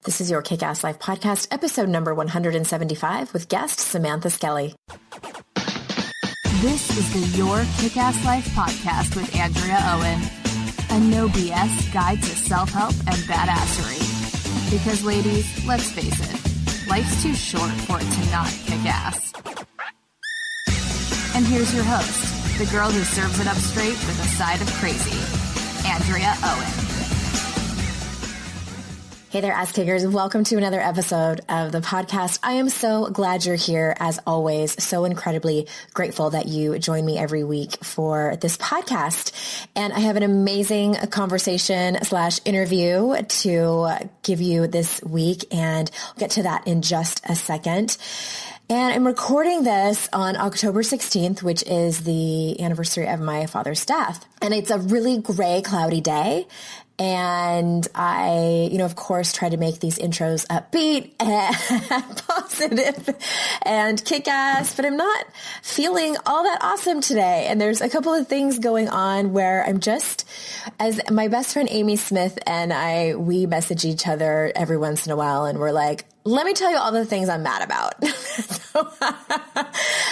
This is your Kick-Ass Life podcast, episode number 175 with guest Samantha Skelly. This is the Your Kick-Ass Life podcast with Andrea Owen, a no BS guide to self-help and badassery. Because ladies, let's face it, life's too short for it to not kick ass. And here's your host, the girl who serves it up straight with a side of crazy, Andrea Owen. Hey there, ass kickers. Welcome to another episode of the podcast. I am so glad you're here, as always. So incredibly grateful that you join me every week for this podcast. And I have an amazing conversation / interview to give you this week, and I'll get to that in just a second. And I'm recording this on October 16th, which is the anniversary of my father's death. And it's a really gray, cloudy day. And I, of course, try to make these intros upbeat and positive and kick-ass, but I'm not feeling all that awesome today. And there's a couple of things going on where I'm just, as my best friend Amy Smith and we message each other every once in a while, and we're like, let me tell you all the things I'm mad about. So,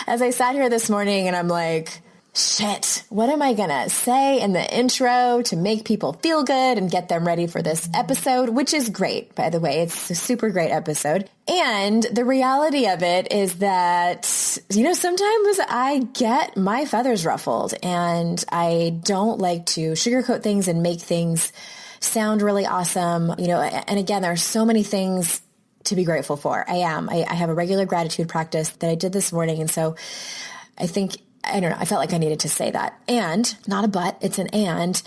as I sat here this morning and I'm like, shit, what am I going to say in the intro to make people feel good and get them ready for this episode, which is great, by the way. It's a super great episode. And the reality of it is that, sometimes I get my feathers ruffled, and I don't like to sugarcoat things and make things sound really awesome. And again, there are so many things to be grateful for. I have a regular gratitude practice that I did this morning. And so I don't know, I felt like I needed to say that. And, not a but, it's an and.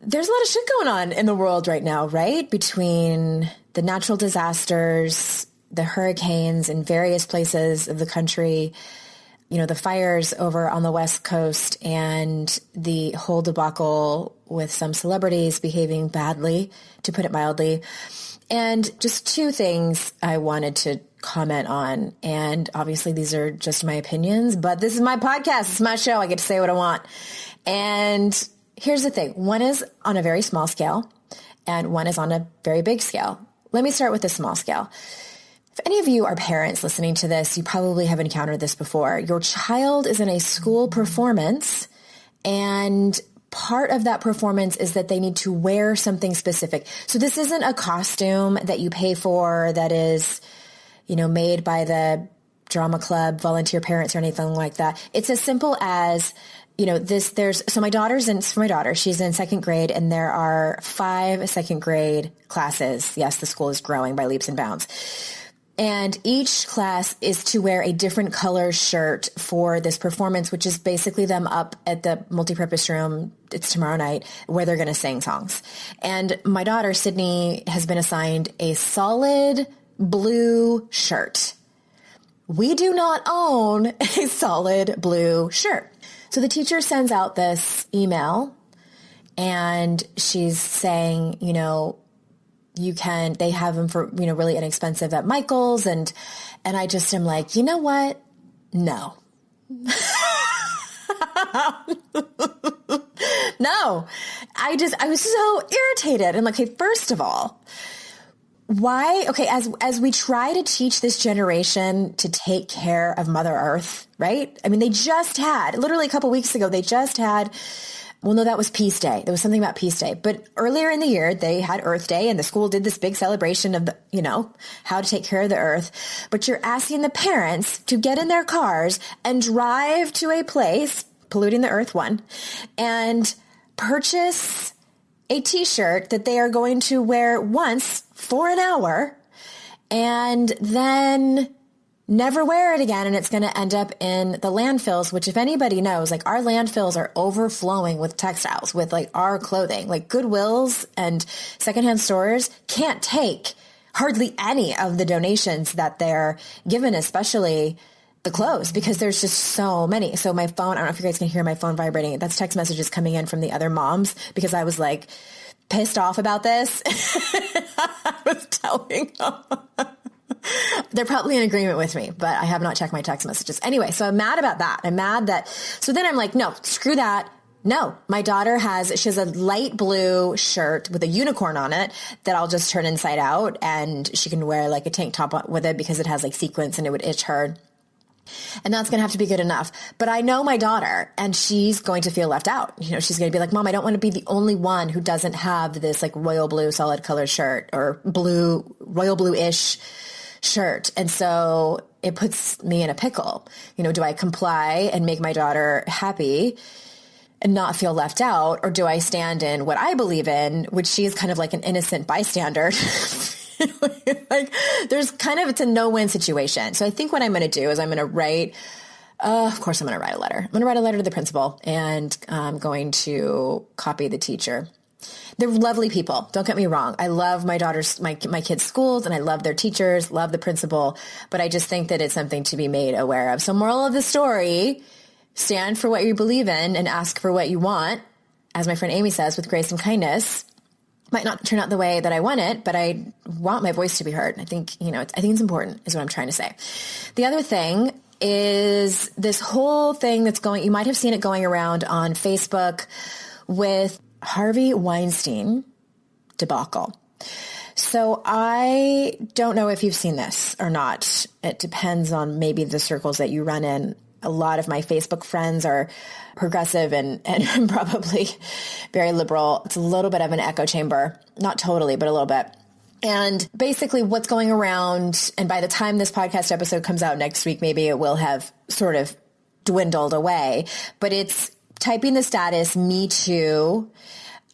There's a lot of shit going on in the world right now, right? Between the natural disasters, the hurricanes in various places of the country, the fires over on the West Coast, and the whole debacle with some celebrities behaving badly, to put it mildly. And just two things I wanted to comment on. And obviously these are just my opinions, but this is my podcast. It's my show. I get to say what I want. And here's the thing. One is on a very small scale and one is on a very big scale. Let me start with the small scale. If any of you are parents listening to this, you probably have encountered this before. Your child is in a school performance, and part of that performance is that they need to wear something specific. So this isn't a costume that you pay for that is, made by the drama club, volunteer parents, or anything like that. It's as simple as, so my daughter's for my daughter, she's in second grade, and there are 5 second grade classes. Yes, the school is growing by leaps and bounds. And each class is to wear a different color shirt for this performance, which is basically them up at the multipurpose room. It's tomorrow night, where they're going to sing songs. And my daughter, Sydney, has been assigned a solid blue shirt. We do not own a solid blue shirt. So the teacher sends out this email, and she's saying, they have them for, really inexpensive at Michael's. And I just am like, you know what? No. No. I was so irritated. And like, hey, first of all, why? Okay. As we try to teach this generation to take care of Mother Earth, right? I mean, they just had, literally a couple weeks ago, well, no, that was Peace Day. There was something about Peace Day. But earlier in the year, they had Earth Day, and the school did this big celebration of how to take care of the earth. But you're asking the parents to get in their cars and drive to a place, polluting the earth one, and purchase a t-shirt that they are going to wear once for an hour and then never wear it again. And it's going to end up in the landfills, which, if anybody knows, like, our landfills are overflowing with textiles, with like our clothing. Like, Goodwills and secondhand stores can't take hardly any of the donations that they're given, especially the clothes, because there's just so many. So my phone, I don't know if you guys can hear my phone vibrating. That's text messages coming in from the other moms, because I was like pissed off about this. I was telling them. They're probably in agreement with me, but I have not checked my text messages. Anyway, so I'm mad about that. I'm mad that, so then I'm like, no, screw that. No, my daughter she has a light blue shirt with a unicorn on it that I'll just turn inside out, and she can wear like a tank top with it because it has like sequins and it would itch her. And that's going to have to be good enough. But I know my daughter, and she's going to feel left out. You know, she's going to be like, Mom, I don't want to be the only one who doesn't have this like royal blue solid color shirt or royal blue-ish shirt. And so it puts me in a pickle. You know, do I comply and make my daughter happy and not feel left out? Or do I stand in what I believe in, which she is kind of like an innocent bystander? Like there's kind of, it's a no-win situation. So I think what I'm going to do is I'm going to write, of course I'm going to write a letter. I'm going to write a letter to the principal, and I'm going to copy the teacher. They're lovely people. Don't get me wrong. I love my kids' schools, and I love their teachers, love the principal, but I just think that it's something to be made aware of. So moral of the story, stand for what you believe in and ask for what you want. As my friend Amy says, with grace and kindness. Might not turn out the way that I want it, but I want my voice to be heard. I think, I think it's important is what I'm trying to say. The other thing is this whole thing you might have seen it going around on Facebook with Harvey Weinstein debacle. So I don't know if you've seen this or not. It depends on maybe the circles that you run in. A lot of my Facebook friends are progressive and probably very liberal. It's a little bit of an echo chamber, not totally, but a little bit. And basically what's going around, and by the time this podcast episode comes out next week, maybe it will have sort of dwindled away, but it's typing the status "Me Too"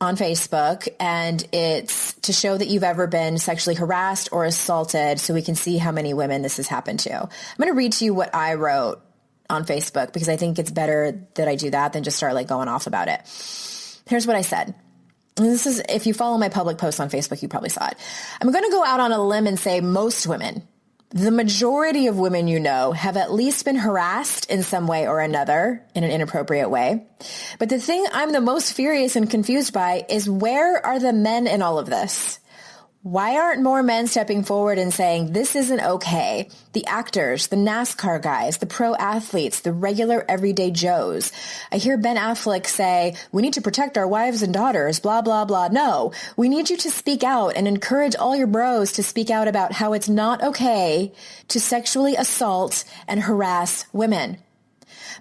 on Facebook, and it's to show that you've ever been sexually harassed or assaulted so we can see how many women this has happened to. I'm going to read to you what I wrote on Facebook because I think it's better that I do that than just start like going off about it. Here's what I said. And this is, if you follow my public posts on Facebook, you probably saw it. I'm going to go out on a limb and say most women, the majority of women have at least been harassed in some way or another in an inappropriate way. But the thing I'm the most furious and confused by is, where are the men in all of this? Why aren't more men stepping forward and saying, this isn't okay? The actors, the NASCAR guys, the pro athletes, the regular everyday Joes. I hear Ben Affleck say, we need to protect our wives and daughters, blah, blah, blah. No, we need you to speak out and encourage all your bros to speak out about how it's not okay to sexually assault and harass women.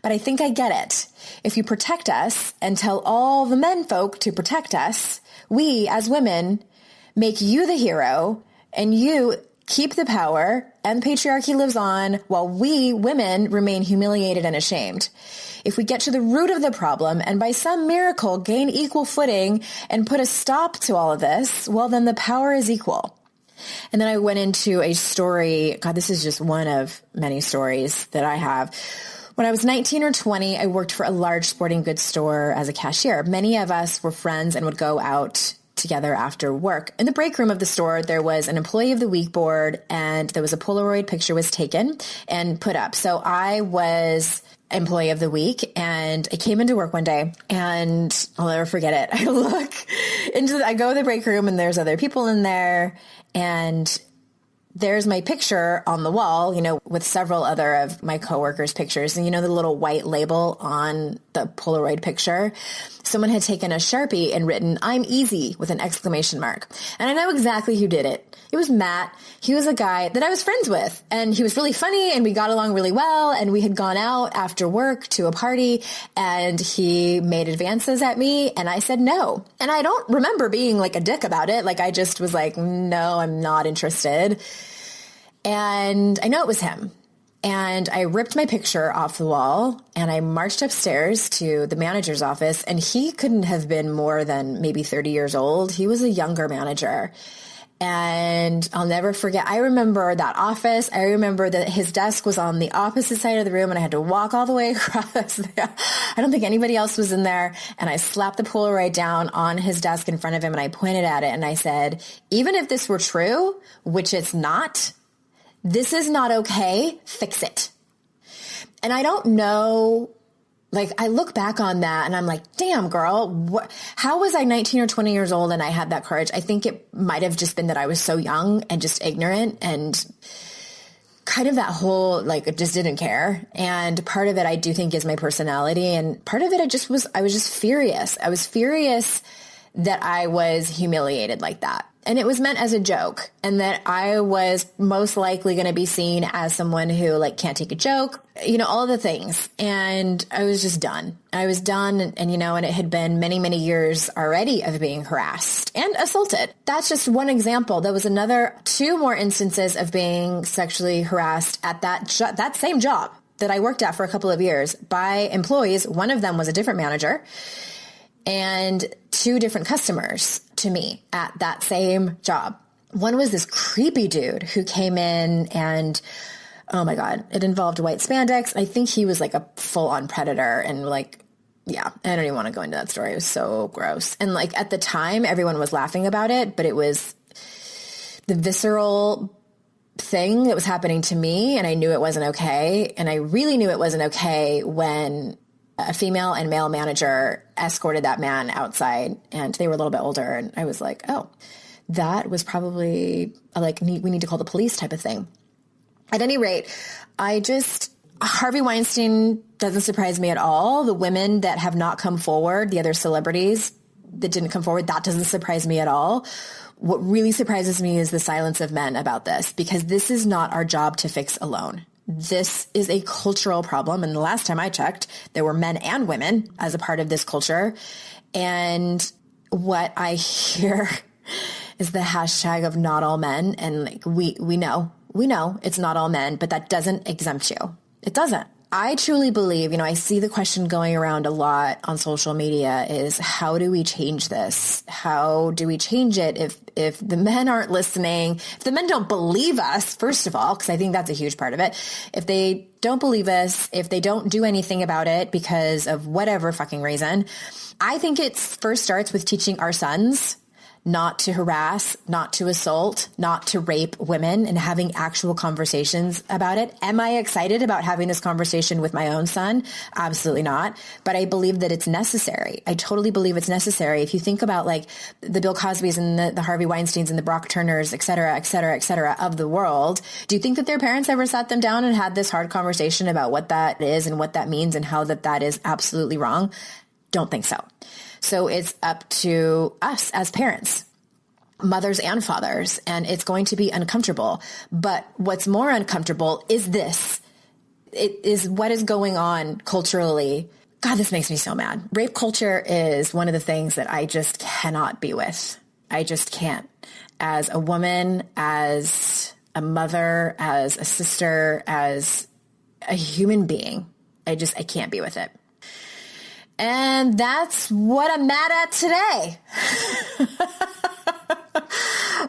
But I think I get it. If you protect us and tell all the men folk to protect us, we as women make you the hero, and you keep the power, and patriarchy lives on while we women remain humiliated and ashamed. If we get to the root of the problem and by some miracle gain equal footing and put a stop to all of this, well, then the power is equal. And then I went into a story. God, this is just one of many stories that I have. When I was 19 or 20, I worked for a large sporting goods store as a cashier. Many of us were friends and would go out together after work. In the break room of the store, there was an employee of the week board, and there was a Polaroid picture was taken and put up. So I was employee of the week, and I came into work one day, and I'll never forget it. I go to the break room, and there's other people in there, and there's my picture on the wall, with several other of my coworkers' pictures. And the little white label on the Polaroid picture? Someone had taken a Sharpie and written, "I'm easy," with an exclamation mark. And I know exactly who did it. It was Matt. He was a guy that I was friends with, and he was really funny, and we got along really well. And we had gone out after work to a party, and he made advances at me, and I said no. And I don't remember being like a dick about it. Like, I just was like, no, I'm not interested. And I know it was him. And I ripped my picture off the wall, and I marched upstairs to the manager's office, and he couldn't have been more than maybe 30 years old. He was a younger manager. And I'll never forget, I remember that office. I remember that his desk was on the opposite side of the room, and I had to walk all the way across. I don't think anybody else was in there. And I slapped the Polaroid down on his desk in front of him, and I pointed at it, and I said, even if this were true, which it's not, this is not okay. Fix it. And I don't know, I look back on that and I'm like, damn, girl, how was I 19 or 20 years old and I had that courage? I think it might have just been that I was so young and just ignorant and kind of that whole, like, just didn't care. And part of it, I do think, is my personality. And part of it, I was just furious. I was furious that I was humiliated like that. And it was meant as a joke, and that I was most likely going to be seen as someone who, like, can't take a joke, all the things. And I was just done. I was done. And it had been many, many years already of being harassed and assaulted. That's just one example. There was two more instances of being sexually harassed at that same job that I worked at for a couple of years by employees. One of them was a different manager, and two different customers to me at that same job. One was this creepy dude who came in and, oh my God, it involved white spandex. I think he was like a full-on predator, and like, yeah, I don't even want to go into that story. It was so gross. And like at the time, everyone was laughing about it, but it was the visceral thing that was happening to me, and I knew it wasn't okay. And I really knew it wasn't okay when a female and male manager escorted that man outside, and they were a little bit older. And I was like, oh, that was probably like, we need to call the police type of thing. At any rate, Harvey Weinstein doesn't surprise me at all. The women that have not come forward, the other celebrities that didn't come forward, that doesn't surprise me at all. What really surprises me is the silence of men about this, because this is not our job to fix alone. This is a cultural problem. And the last time I checked, there were men and women as a part of this culture. And what I hear is the hashtag of not all men. And like, we know it's not all men, but that doesn't exempt you. It doesn't. I truly believe, I see the question going around a lot on social media is, how do we change this? How do we change it if the men aren't listening, if the men don't believe us, first of all, because I think that's a huge part of it. If they don't believe us, if they don't do anything about it because of whatever fucking reason, I think it first starts with teaching our sons not to harass, not to assault, not to rape women, and having actual conversations about it. Am I excited about having this conversation with my own son? Absolutely not. But I believe that it's necessary. I totally believe it's necessary. If you think about like the Bill Cosbys and the Harvey Weinsteins and the Brock Turners, et cetera, of the world, do you think that their parents ever sat them down and had this hard conversation about what that is and what that means and how that is absolutely wrong? Don't think so. So it's up to us as parents, mothers and fathers, and it's going to be uncomfortable. But what's more uncomfortable is this. It is what is going on culturally. God, this makes me so mad. Rape culture is one of the things that I just cannot be with. I just can't. As a woman, as a mother, as a sister, as a human being, I can't be with it. And that's what I'm mad at today.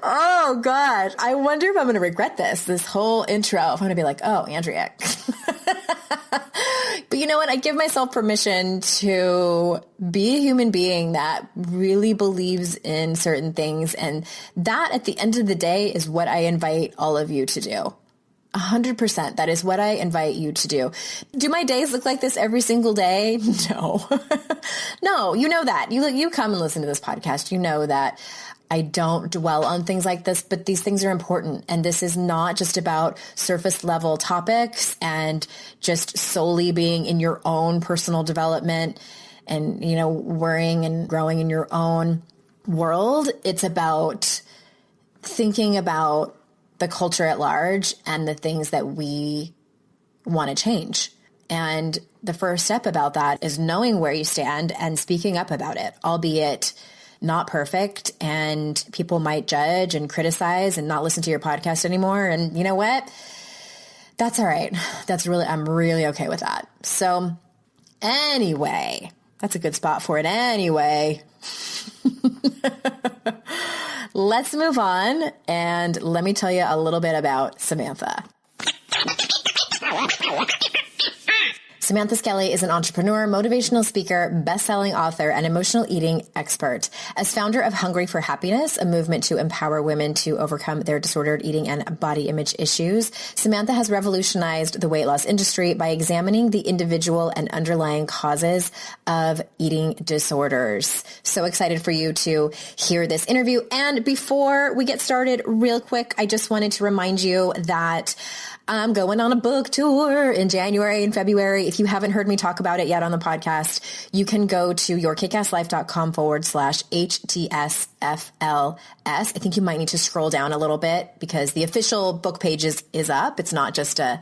Oh, God. I wonder if I'm going to regret this whole intro. If I'm going to be like, oh, Andrea. But you know what? I give myself permission to be a human being that really believes in certain things. And that, at the end of the day, is what I invite all of you to do. 100%. That is what I invite you to do. Do my days look like this every single day? No. No, you know that. You come and listen to this podcast. You know that I don't dwell on things like this, but these things are important. And this is not just about surface level topics and just solely being in your own personal development and, worrying and growing in your own world. It's about thinking about the culture at large and the things that we want to change. And the first step about that is knowing where you stand and speaking up about it, albeit not perfect. And people might judge and criticize and not listen to your podcast anymore. And you know what? That's all right. I'm really okay with that. So anyway, that's a good spot for it anyway. Let's move on, and let me tell you a little bit about Samantha. Samantha Skelly is an entrepreneur, motivational speaker, best-selling author, and emotional eating expert. As founder of Hungry for Happiness, a movement to empower women to overcome their disordered eating and body image issues, Samantha has revolutionized the weight loss industry by examining the individual and underlying causes of eating disorders. So excited for you to hear this interview. And before we get started, real quick, I just wanted to remind you that I'm going on a book tour in January and February. If you haven't heard me talk about it yet on the podcast, you can go to yourkickasslife.com/HTSFLS. I think you might need to scroll down a little bit because the official book page is up. It's not just a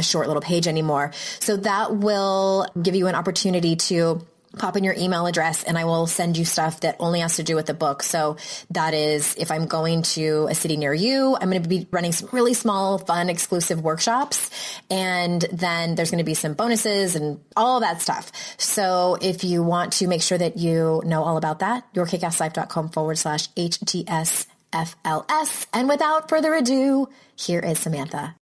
short little page anymore. So that will give you an opportunity to pop in your email address and I will send you stuff that only has to do with the book. So that is, if I'm going to a city near you, I'm going to be running some really small, fun, exclusive workshops. And then there's going to be some bonuses and all that stuff. So if you want to make sure that you know all about that, yourkickasslife.com/HTSFLS. And without further ado, here is Samantha.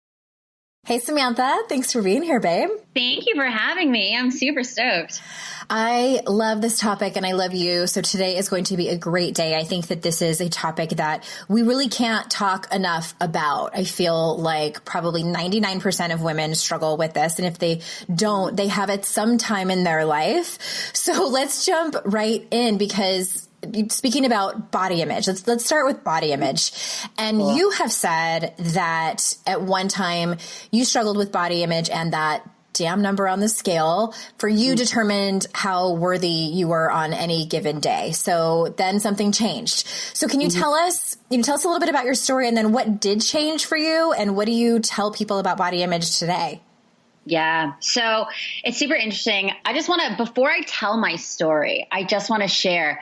Hey, Samantha. Thanks for being here, babe. Thank you for having me. I'm super stoked. I love this topic and I love you. So today is going to be a great day. I think that this is a topic that we really can't talk enough about. I feel like probably 99% of women struggle with this. And if they don't, they have it sometime in their life. So let's jump right in because speaking about body image, let's start with body image. And cool. You have said that at one time you struggled with body image and that damn number on the scale for you determined how worthy you were on any given day. So then something changed. So can you tell us a little bit about your story and then what did change for you and what do you tell people about body image today? Yeah. So it's super interesting. I just want to, before I tell my story, I just want to share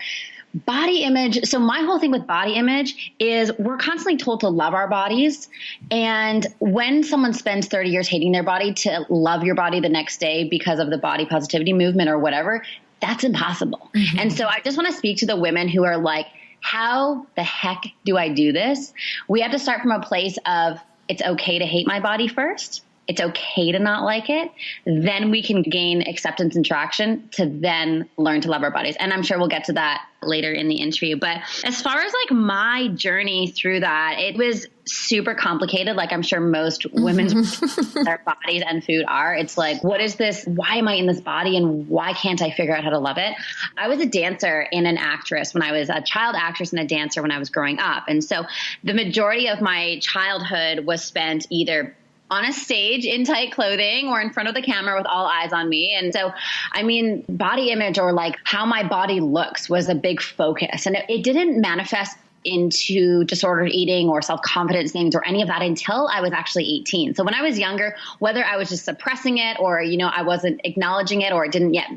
body image. So my whole thing with body image is we're constantly told to love our bodies. And when someone spends 30 years hating their body, to love your body the next day because of the body positivity movement or whatever, that's impossible. Mm-hmm. And so I just want to speak to the women who are like, how the heck do I do this? We have to start from a place of it's okay to hate my body first. It's okay to not like it. Then we can gain acceptance and traction to then learn to love our bodies. And I'm sure we'll get to that later in the interview. But as far as like my journey through that, it was super complicated. Like I'm sure most women's their bodies and food are. It's like, what is this? Why am I in this body? And why can't I figure out how to love it? I was a dancer and an actress when I was a child actress and a dancer when I was growing up. And so the majority of my childhood was spent either on a stage in tight clothing or in front of the camera with all eyes on me. And so, I mean, body image or like how my body looks was a big focus. And it didn't manifest into disordered eating or self-confidence things or any of that until I was actually 18. So when I was younger, whether I was just suppressing it or, I wasn't acknowledging it or it didn't yet,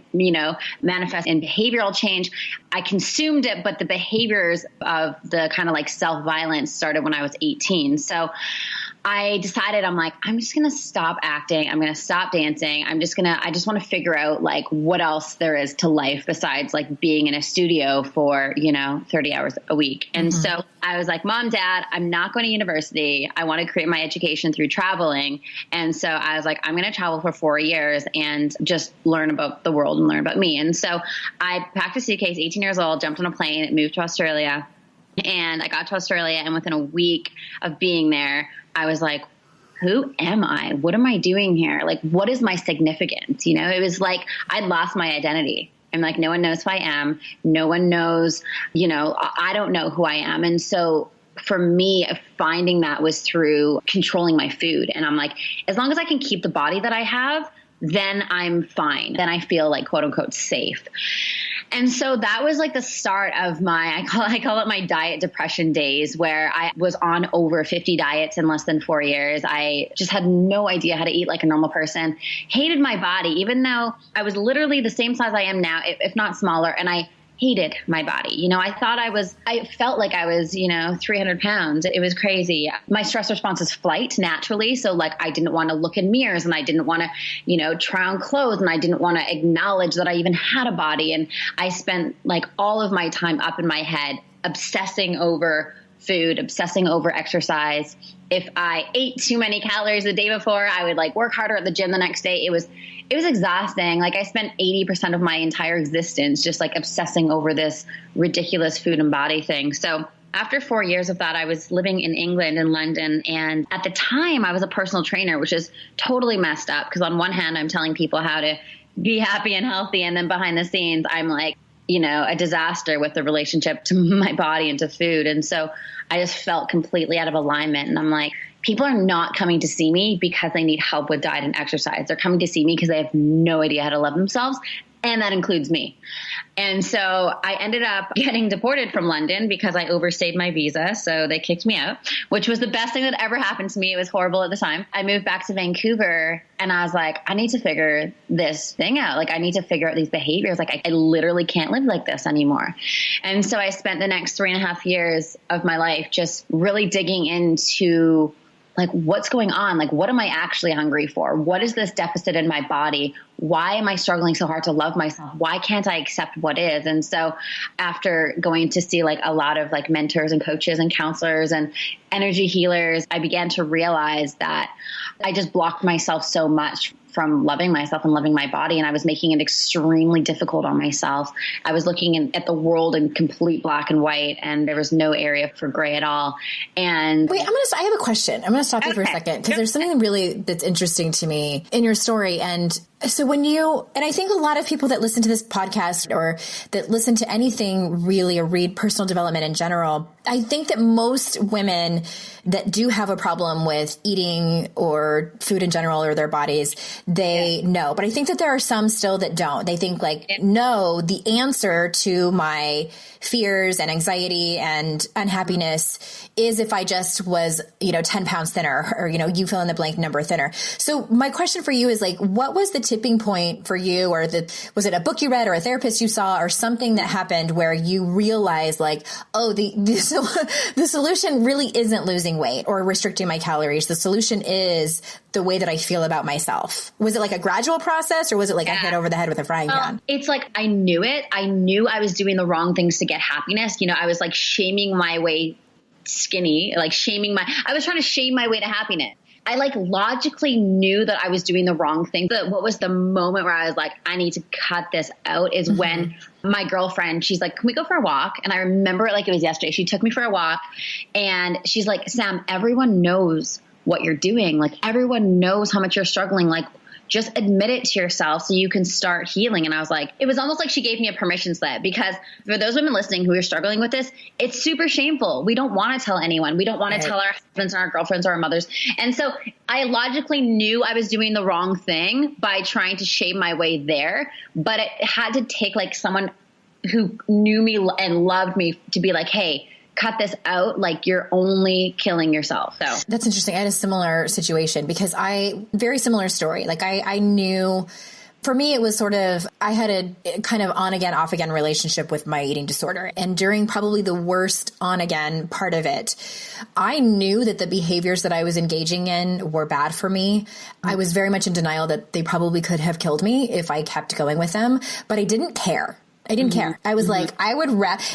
manifest in behavioral change, I consumed it, but the behaviors of the kind of like self-violence started when I was 18. So I decided, I'm just going to stop acting. I'm going to stop dancing. I just want to figure out like what else there is to life besides like being in a studio for, 30 hours a week. And so I was like, Mom, Dad, I'm not going to university. I want to create my education through traveling. And so I was like, I'm going to travel for 4 years and just learn about the world and learn about me. And so I packed a suitcase, 18 years old, jumped on a plane, moved to Australia. And I got to Australia, and within a week of being there, I was like, who am I? What am I doing here? Like, what is my significance? It was like I'd lost my identity. I'm like, no one knows who I am. No one knows, I don't know who I am. And so for me, finding that was through controlling my food. And I'm like, as long as I can keep the body that I have, then I'm fine. Then I feel like, quote unquote, safe. And so that was like the start of I call it my diet depression days, where I was on over 50 diets in less than 4 years. I just had no idea how to eat like a normal person, hated my body, even though I was literally the same size I am now, if not smaller. And I hated my body. I felt like I was, 300 pounds. It was crazy. My stress response is flight naturally. So like, I didn't want to look in mirrors and I didn't want to, try on clothes and I didn't want to acknowledge that I even had a body. And I spent like all of my time up in my head, obsessing over food, obsessing over exercise. If I ate too many calories the day before, I would like work harder at the gym the next day. It it was exhausting. Like I spent 80% of my entire existence just like obsessing over this ridiculous food and body thing. So after 4 years of that, I was living in England, in London. And at the time I was a personal trainer, which is totally messed up. Because on one hand, I'm telling people how to be happy and healthy. And then behind the scenes, I'm like, a disaster with the relationship to my body and to food. And so I just felt completely out of alignment. And I'm like, people are not coming to see me because they need help with diet and exercise. They're coming to see me because they have no idea how to love themselves. And that includes me. And so I ended up getting deported from London because I overstayed my visa. So they kicked me out, which was the best thing that ever happened to me. It was horrible at the time. I moved back to Vancouver and I was like, I need to figure this thing out. Like I need to figure out these behaviors. Like I literally can't live like this anymore. And so I spent the next 3.5 years of my life just really digging into like, what's going on? Like, what am I actually hungry for? What is this deficit in my body? Why am I struggling so hard to love myself? Why can't I accept what is? And so after going to see like a lot of like mentors and coaches and counselors and energy healers, I began to realize that I just blocked myself so much from loving myself and loving my body. And I was making it extremely difficult on myself. I was looking at the world in complete black and white, and there was no area for gray at all. And wait, I have a question. I'm going to stop you for a second because there's something really that's interesting to me in your story. And so and I think a lot of people that listen to this podcast or that listen to anything really or read personal development in general, I think that most women that do have a problem with eating or food in general or their bodies, they know. But I think that there are some still that don't. They think like, no, the answer to my fears and anxiety and unhappiness is if I just was, 10 pounds thinner or, you fill in the blank number thinner. So my question for you is like, what was the tipping point for you, or was it a book you read or a therapist you saw or something that happened where you realized like, oh, the solution really isn't losing weight or restricting my calories. The solution is the way that I feel about myself. Was it like a gradual process or was it like a hit over the head with a frying pan? It's like, I knew it. I knew I was doing the wrong things to get happiness. I was like shaming my way skinny, like I was trying to shame my way to happiness. I like logically knew that I was doing the wrong thing. But what was the moment where I was like, I need to cut this out is when my girlfriend, she's like, can we go for a walk? And I remember it like it was yesterday. She took me for a walk and she's like, Sam, everyone knows what you're doing. Like everyone knows how much you're struggling. Like just admit it to yourself so you can start healing. And I was like, it was almost like she gave me a permission slip, because for those women listening who are struggling with this, it's super shameful. We don't want to tell anyone. We don't want to tell our husbands and our girlfriends or our mothers. And so I logically knew I was doing the wrong thing by trying to shame my way there. But it had to take like someone who knew me and loved me to be like, hey, cut this out. Like you're only killing yourself. So that's interesting. I had a similar situation because very similar story. Like I knew, for me, it was sort of, I had a kind of on again, off again relationship with my eating disorder. And during probably the worst on again part of it, I knew that the behaviors that I was engaging in were bad for me. I was very much in denial that they probably could have killed me if I kept going with them, but I didn't care. I didn't care. I was like,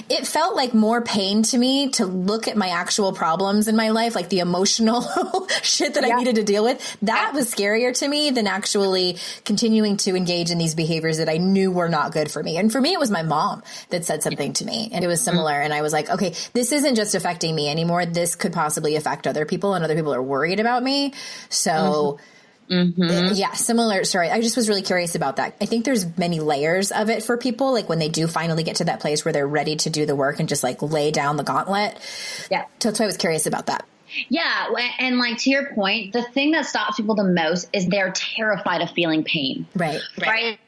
it felt like more pain to me to look at my actual problems in my life, like the emotional shit that I needed to deal with. That was scarier to me than actually continuing to engage in these behaviors that I knew were not good for me. And for me, it was my mom that said something to me and it was similar. And I was like, okay, this isn't just affecting me anymore. This could possibly affect other people and other people are worried about me. So yeah, similar story. I just was really curious about that. I think there's many layers of it for people, like when they do finally get to that place where they're ready to do the work and just like lay down the gauntlet. Yeah. So that's why I was curious about that. Yeah. And like to your point, the thing that stops people the most is they're terrified of feeling pain. Right.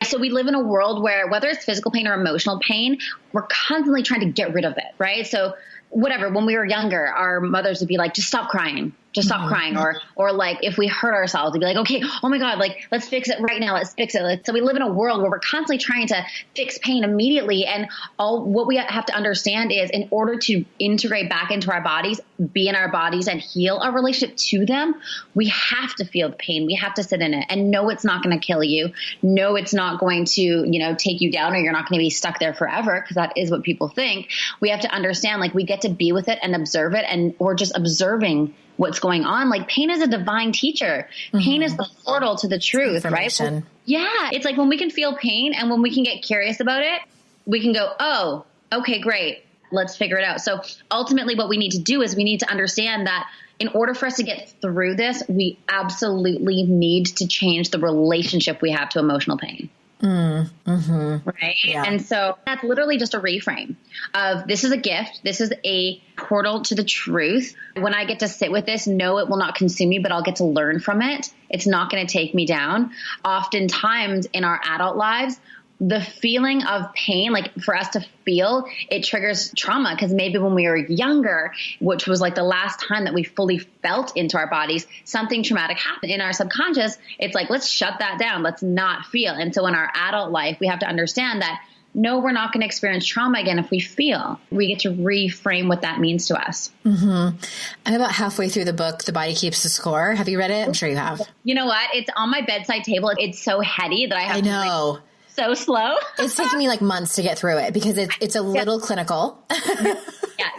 So we live in a world where whether it's physical pain or emotional pain, we're constantly trying to get rid of it. Right. So whatever, when we were younger, our mothers would be like, just stop crying. Just stop crying. Or like if we hurt ourselves, we'd be like, okay, oh my God, like let's fix it right now. Let's fix it. So we live in a world where we're constantly trying to fix pain immediately. And what we have to understand is in order to integrate back into our bodies, be in our bodies and heal our relationship to them, we have to feel the pain. We have to sit in it and know it's not going to kill you. No, it's not going to, you know, take you down, or you're not going to be stuck there forever, because that is what people think. We have to understand, like, we get to be with it and observe it, and or just observing what's going on. Like, pain is a divine teacher. Pain is the portal to the truth, right? Yeah. It's like when we can feel pain and when we can get curious about it, we can go, oh, okay, great. Let's figure it out. So ultimately what we need to do is we need to understand that in order for us to get through this, we absolutely need to change the relationship we have to emotional pain. Right. Yeah. And so that's literally just a reframe of, this is a gift. This is a portal to the truth. When I get to sit with this, no, it will not consume me, but I'll get to learn from it. It's not going to take me down. Oftentimes in our adult lives, the feeling of pain, like for us to feel, it triggers trauma, because maybe when we were younger, which was like the last time that we fully felt into our bodies, something traumatic happened in our subconscious. It's like, let's shut that down. Let's not feel. And so in our adult life, we have to understand that, no, we're not going to experience trauma again if we feel. We get to reframe what that means to us. I'm about halfway through the book, The Body Keeps the Score. Have you read it? I'm sure you have. You know what? It's on my bedside table. It's so heady that I have to so slow. It's taken me like months to get through it, because it's a little clinical.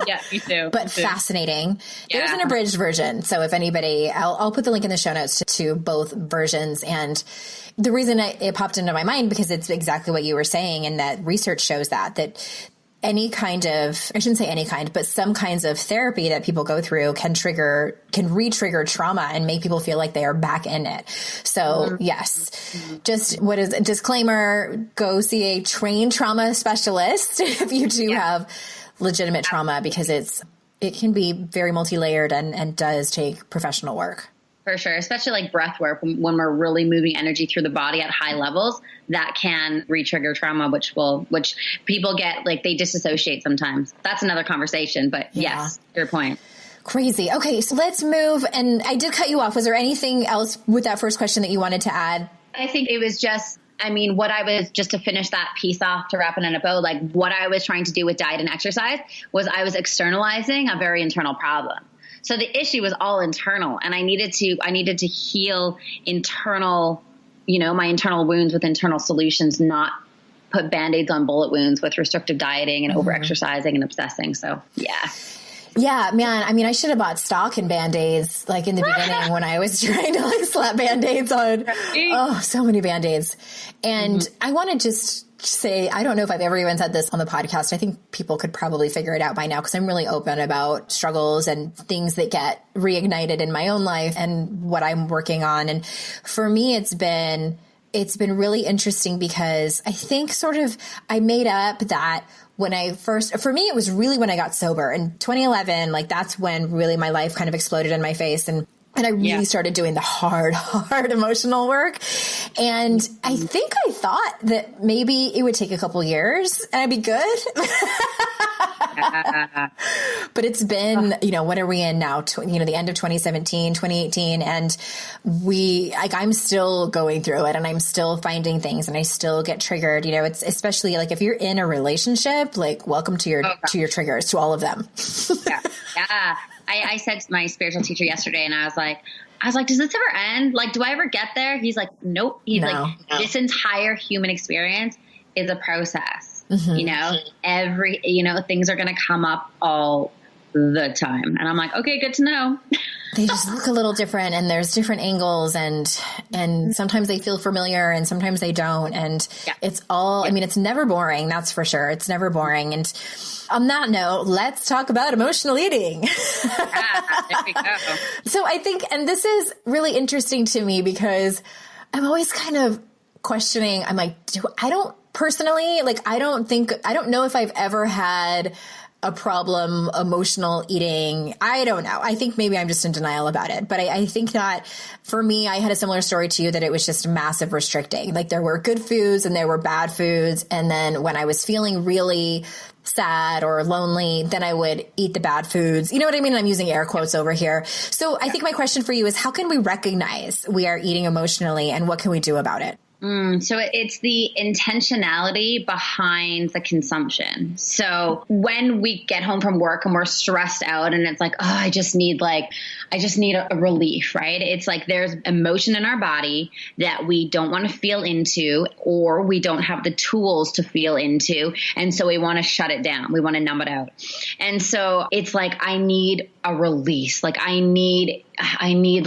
Yeah, me too. But fascinating. Yeah. There's an abridged version. So if anybody, I'll put the link in the show notes to both versions. And the reason it popped into my mind, because it's exactly what you were saying, and that research shows that any kind of, I shouldn't say any kind, but some kinds of therapy that people go through can re-trigger trauma and make people feel like they are back in it. So yes, just what is a disclaimer, go see a trained trauma specialist if you do have legitimate trauma, because it can be very multi-layered and does take professional work. For sure. Especially like breath work, when we're really moving energy through the body at high levels, that can re-trigger trauma, which people get, like, they disassociate sometimes. That's another conversation, but yes, your point. Crazy. Okay. So let's move. And I did cut you off. Was there anything else with that first question that you wanted to add? I think it was just, what I was, just to finish that piece off, to wrap it in a bow, like what I was trying to do with diet and exercise was I was externalizing a very internal problem. So the issue was all internal, and I needed to heal internal, my internal wounds with internal solutions, not put Band-Aids on bullet wounds with restrictive dieting and over-exercising and obsessing. So yeah. Yeah, man. I should have bought stock in Band-Aids, like in the beginning when I was trying to like slap Band-Aids on. Oh, so many Band-Aids. And I want to just say, I don't know if I've ever even said this on the podcast. I think people could probably figure it out by now, because I'm really open about struggles and things that get reignited in my own life and what I'm working on. And for me, it's been really interesting, because I think I made up that for me, it was really when I got sober in 2011, like that's when really my life kind of exploded in my face. And I really started doing the hard emotional work. And I think I thought that maybe it would take a couple years and I'd be good. But it's been, what are we in now? The end of 2017, 2018. And I'm still going through it, and I'm still finding things, and I still get triggered. It's especially like if you're in a relationship, like welcome to your triggers, to all of them. Yeah. I said to my spiritual teacher yesterday, and I was like, does this ever end? Like, do I ever get there? He's like, nope. He's like, this entire human experience is a process. Every, things are going to come up all the time. And I'm like, okay, good to know. They just look a little different, and there's different angles, and sometimes they feel familiar and sometimes they don't. And it's all, it's never boring. That's for sure. It's never boring. And on that note, let's talk about emotional eating. There we go. So I think, and this is really interesting to me, because I'm always kind of questioning. I'm like, I don't know if I've ever had a problem emotional eating. I don't know. I think maybe I'm just in denial about it. But I think that for me, I had a similar story to you, that it was just massive restricting. Like there were good foods and there were bad foods. And then when I was feeling really sad or lonely, then I would eat the bad foods. You know what I mean? I'm using air quotes over here. So I think my question for you is, how can we recognize we are eating emotionally, and what can we do about it? So it's the intentionality behind the consumption. So when we get home from work and we're stressed out and it's like, oh, I just need a relief, right? It's like there's emotion in our body that we don't want to feel into, or we don't have the tools to feel into. And so we want to shut it down. We want to numb it out. And so it's like, I need a release. Like I need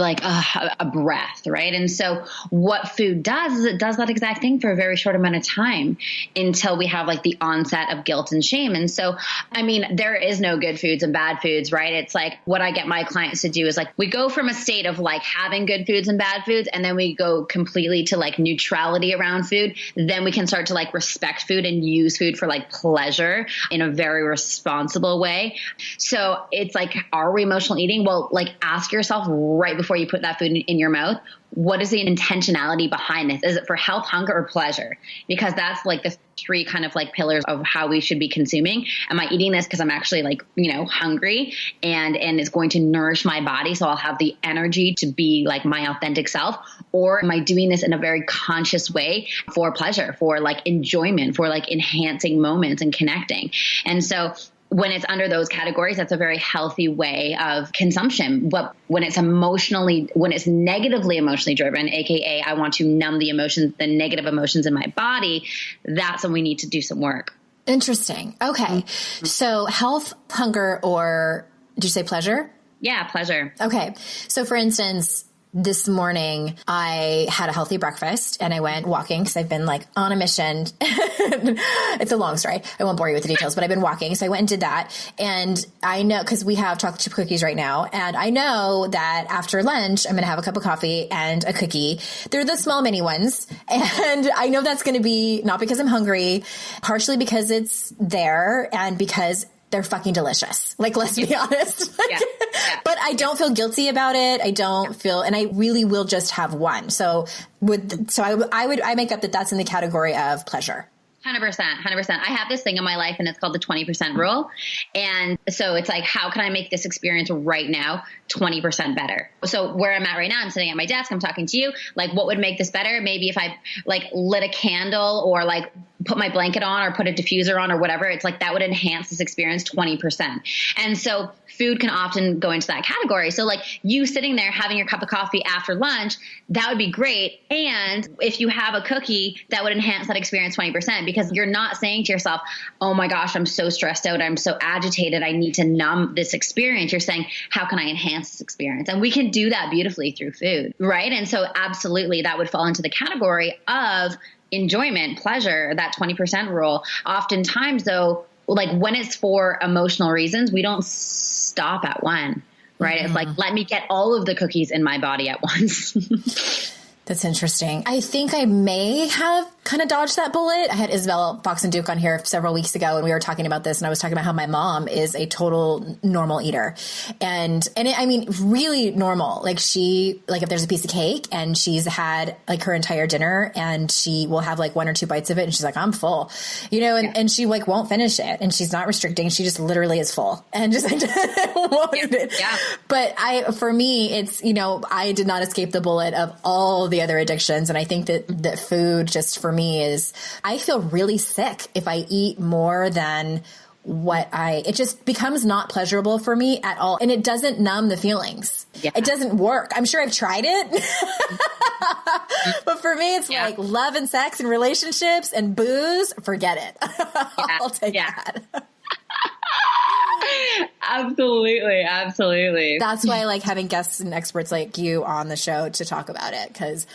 like a breath, right? And so what food does is it does that exact thing for a very short amount of time until we have like the onset of guilt and shame. And so, I mean, there is no good foods and bad foods, right? It's like what I get my clients to do is like, we go from a state of like having good foods and bad foods, and then we go completely to like neutrality around food. Then we can start to like respect food and use food for like pleasure in a very responsible way. So it's like, are we emotional eating? Well, like ask yourself right before you put that food in your mouth, what is the intentionality behind this? Is it for health, hunger, or pleasure? Because that's like the three kind of like pillars of how we should be consuming. Am I eating this because I'm actually like, hungry and it's going to nourish my body, so I'll have the energy to be like my authentic self? Or am I doing this in a very conscious way for pleasure, for like enjoyment, for like enhancing moments and connecting? And so when it's under those categories, that's a very healthy way of consumption. But when it's negatively emotionally driven, AKA I want to numb the emotions, the negative emotions in my body, that's when we need to do some work. Interesting. Okay. So health, hunger, or did you say pleasure? Yeah, pleasure. Okay. So for instance, this morning I had a healthy breakfast and I went walking because I've been like on a mission. It's a long story. I won't bore you with the details, but I've been walking. So I went and did that. And I know, because we have chocolate chip cookies right now. And I know that after lunch, I'm going to have a cup of coffee and a cookie. They're the small mini ones. And I know that's going to be not because I'm hungry, partially because it's there and because they're fucking delicious. Like, let's be honest. Yeah. But I don't feel guilty about it. I don't feel, and I really will just have one. So I make up that's in the category of pleasure. 100%. I have this thing in my life and it's called the 20% rule. And so it's like, how can I make this experience right now 20% better? So where I'm at right now, I'm sitting at my desk, I'm talking to you. Like, what would make this better? Maybe if I like lit a candle or like put my blanket on or put a diffuser on or whatever, it's like that would enhance this experience 20%. And so food can often go into that category. So like you sitting there having your cup of coffee after lunch, that would be great. And if you have a cookie, that would enhance that experience 20%, because you're not saying to yourself, oh my gosh, I'm so stressed out, I'm so agitated, I need to numb this experience. You're saying, how can I enhance this experience? And we can do that beautifully through food, right? And so absolutely that would fall into the category of enjoyment, pleasure, that 20% rule. Oftentimes though, like when it's for emotional reasons, we don't stop at one, right? Mm-hmm. It's like, let me get all of the cookies in my body at once. That's interesting. I think I may have kind of dodged that bullet. I had Isabel Fox and Duke on here several weeks ago, and we were talking about this, and I was talking about how my mom is a total normal eater. I mean, really normal. Like if there's a piece of cake and she's had like her entire dinner and she will have like one or two bites of it and she's like, I'm full, and she like won't finish it and she's not restricting. She just literally is full and just won't eat it. Yeah. But for me, it's, I did not escape the bullet of all the other addictions. And I think that food just for me is, I feel really sick if I eat more than it just becomes not pleasurable for me at all. And it doesn't numb the feelings. Yeah. It doesn't work. I'm sure I've tried it, but for me, it's like love and sex and relationships and booze. Forget it. I'll take that. Absolutely. That's why I like having guests and experts like you on the show to talk about it, because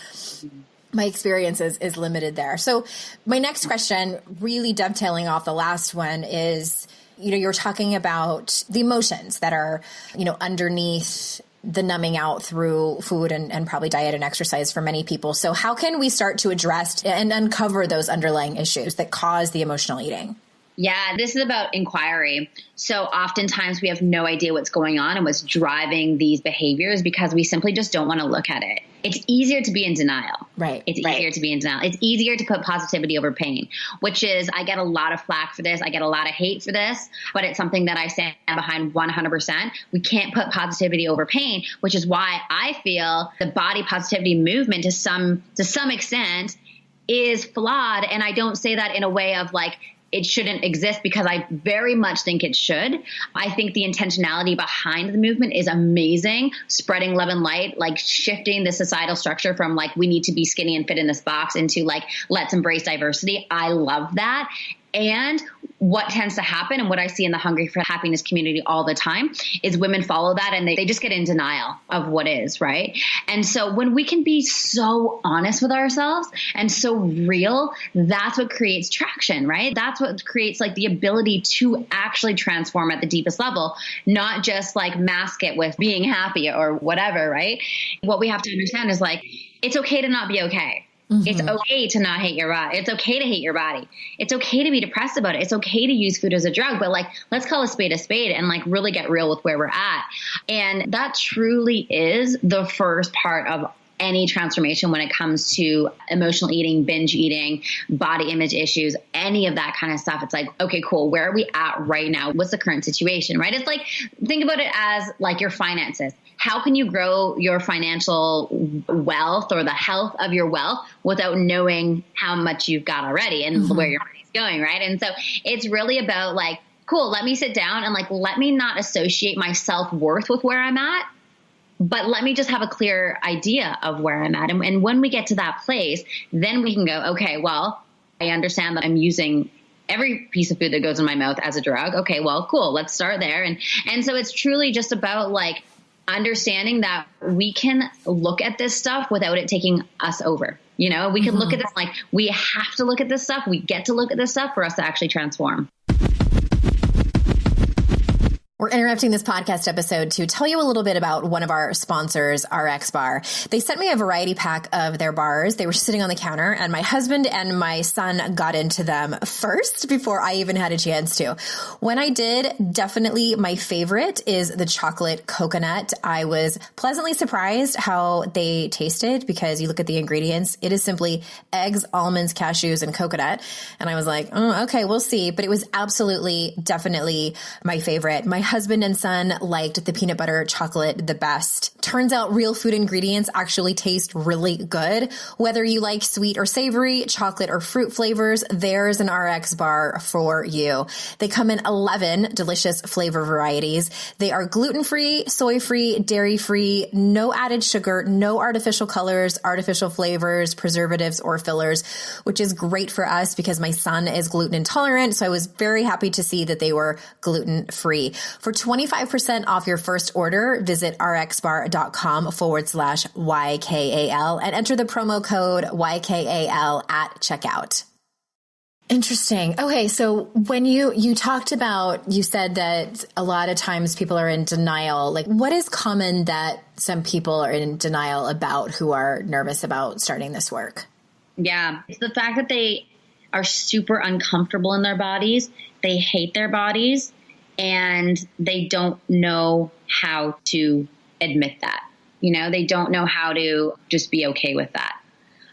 my experience is limited there. So my next question, really dovetailing off the last one, is, you're talking about the emotions that are, underneath the numbing out through food and probably diet and exercise for many people. So how can we start to address and uncover those underlying issues that cause the emotional eating? Yeah, this is about inquiry. So oftentimes we have no idea what's going on and what's driving these behaviors because we simply just don't want to look at it. It's easier to be in denial. Right. It's easier to be in denial. It's easier to put positivity over pain, which is, I get a lot of flack for this. I get a lot of hate for this, but it's something that I stand behind 100%. We can't put positivity over pain, which is why I feel the body positivity movement to some extent is flawed. And I don't say that in a way of like, it shouldn't exist, because I very much think it should. I think the intentionality behind the movement is amazing. Spreading love and light, like shifting the societal structure from like, we need to be skinny and fit in this box, into like, let's embrace diversity. I love that. And what tends to happen, and what I see in the Hungry for Happiness community all the time, is women follow that and they just get in denial of what is, right? And so when we can be so honest with ourselves and so real, that's what creates traction, right? That's what creates like the ability to actually transform at the deepest level, not just like mask it with being happy or whatever, right? What we have to understand is like, it's okay to not be okay. Mm-hmm. It's okay to not hate your body. It's okay to hate your body. It's okay to be depressed about it. It's okay to use food as a drug, but like, let's call a spade and like really get real with where we're at. And that truly is the first part of any transformation when it comes to emotional eating, binge eating, body image issues, any of that kind of stuff. It's like, okay, cool. Where are we at right now? What's the current situation, right? It's like, think about it as like your finances. How can you grow your financial wealth or the health of your wealth without knowing how much you've got already and mm-hmm. where your money's going, right? And so it's really about like, cool, let me sit down and like, let me not associate my self-worth with where I'm at, but let me just have a clear idea of where I'm at. And when we get to that place, then we can go, okay, well, I understand that I'm using every piece of food that goes in my mouth as a drug. Okay, well, cool. Let's start there. And so it's truly just about like understanding that we can look at this stuff without it taking us over. You know, we can mm-hmm. look at this like we have to look at this stuff. We get to look at this stuff for us to actually transform. We're interrupting this podcast episode to tell you a little bit about one of our sponsors, RX Bar. They sent me a variety pack of their bars. They were sitting on the counter, and my husband and my son got into them first before I even had a chance to. When I did, definitely my favorite is the chocolate coconut. I was pleasantly surprised how they tasted, because you look at the ingredients, it is simply eggs, almonds, cashews, and coconut. And I was like, oh, okay, we'll see. But it was absolutely, definitely my favorite. My husband and son liked the peanut butter chocolate the best. Turns out real food ingredients actually taste really good. Whether you like sweet or savory, chocolate or fruit flavors, there's an RX bar for you. They come in 11 delicious flavor varieties. They are gluten-free, soy-free, dairy-free, no added sugar, no artificial colors, artificial flavors, preservatives, or fillers, which is great for us because my son is gluten intolerant. So I was very happy to see that they were gluten-free. For 25% off your first order, visit rxbar.com/YKAL and enter the promo code YKAL at checkout. Interesting. Okay. So when you talked about, you said that a lot of times people are in denial. Like, what is common that some people are in denial about who are nervous about starting this work? Yeah. It's the fact that they are super uncomfortable in their bodies. They hate their bodies. And they don't know how to admit that. You know, they don't know how to just be okay with that.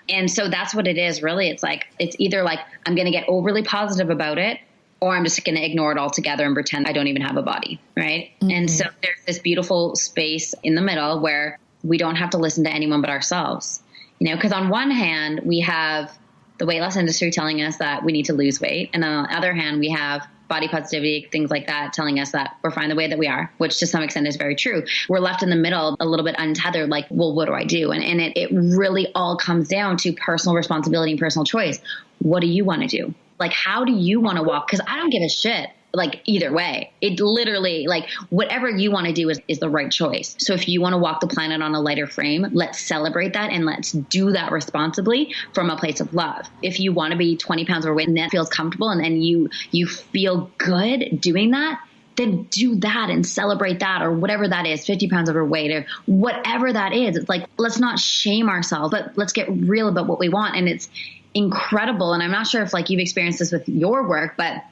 And so that's what it is, really. It's like, it's either like, I'm going to get overly positive about it, or I'm just going to ignore it altogether and pretend I don't even have a body, right? Mm-hmm. And so there's this beautiful space in the middle where we don't have to listen to anyone but ourselves. You know, because on one hand, we have the weight loss industry telling us that we need to lose weight. And on the other hand, we have body positivity, things like that, telling us that we're fine the way that we are, which to some extent is very true. We're left in the middle, a little bit untethered, like, well, what do I do? And it really all comes down to personal responsibility and personal choice. What do you want to do? Like, how do you want to walk? Because I don't give a shit. Like, either way, it literally, like, whatever you want to do is the right choice. So if you want to walk the planet on a lighter frame, let's celebrate that and let's do that responsibly from a place of love. If you want to be 20 pounds overweight and that feels comfortable and you feel good doing that, then do that and celebrate that, or whatever that is, 50 pounds overweight or whatever that is. It's like, let's not shame ourselves, but let's get real about what we want. And it's incredible. And I'm not sure if like you've experienced this with your work, but